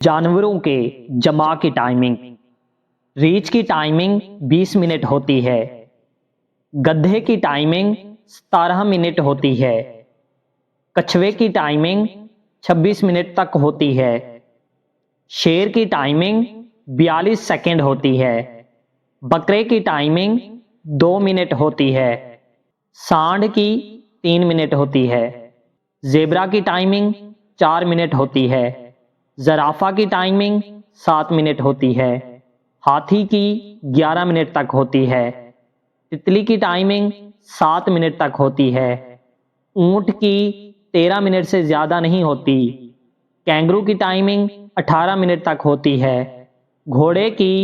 जानवरों के जमा की टाइमिंग। रीछ की टाइमिंग 20 मिनट होती है। गधे की टाइमिंग 17 मिनट होती है। कछुए की टाइमिंग 26 मिनट तक होती है। शेर की टाइमिंग 42 सेकंड होती है। बकरे की टाइमिंग 2 मिनट होती है। सांड की 3 मिनट होती है। ज़ेब्रा की टाइमिंग 4 मिनट होती है। ज़राफ़ा की टाइमिंग 7 मिनट होती है। हाथी की 11 मिनट तक होती है। तितली की टाइमिंग 7 मिनट तक होती है। ऊंट की 13 मिनट से ज़्यादा नहीं होती। कैंगरू की टाइमिंग 18 मिनट तक होती है। घोड़े की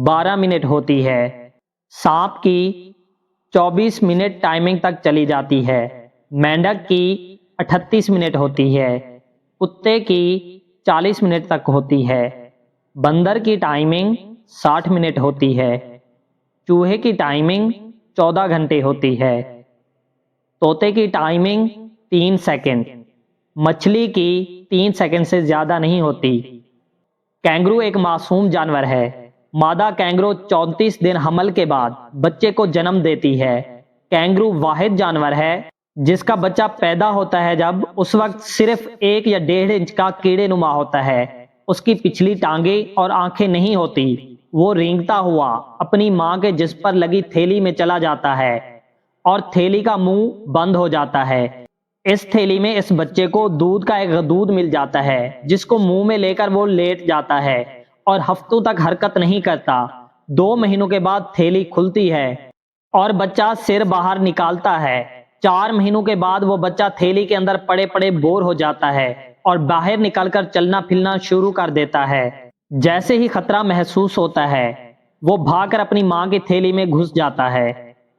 12 मिनट होती है। सांप की 24 मिनट टाइमिंग तक चली जाती है। मेंढक की 38 मिनट होती है। कुत्ते की 40 मिनट तक होती है। बंदर की टाइमिंग 60 मिनट होती है। चूहे की टाइमिंग 14 घंटे होती है। तोते की टाइमिंग 3 सेकंड। मछली की 3 सेकंड से ज्यादा नहीं होती। कैंगरू एक मासूम जानवर है। मादा कैंगरू 34 दिन हमल के बाद बच्चे को जन्म देती है। कैंगरू वाहिद जानवर है जिसका बच्चा पैदा होता है जब उस वक्त सिर्फ 1 या 1.5 इंच का कीड़े नुमा होता है। उसकी पिछली टांगे और आंखें नहीं होती। वो रेंगता हुआ अपनी मां के जिस्म पर लगी थैली में चला जाता है और थैली का मुंह बंद हो जाता है। इस थैली में इस बच्चे को दूध का एक दूध मिल जाता है जिसको मुंह में लेकर वो लेट जाता है और हफ्तों तक हरकत नहीं करता। 2 महीनों के बाद थैली खुलती है और बच्चा सिर बाहर निकालता है। 4 महीनों के बाद वो बच्चा थैली के अंदर पड़े पड़े बोर हो जाता है और बाहर निकलकर चलना फिरना शुरू कर देता है। जैसे ही खतरा महसूस होता है वो भागकर अपनी मां की थैली में घुस जाता है।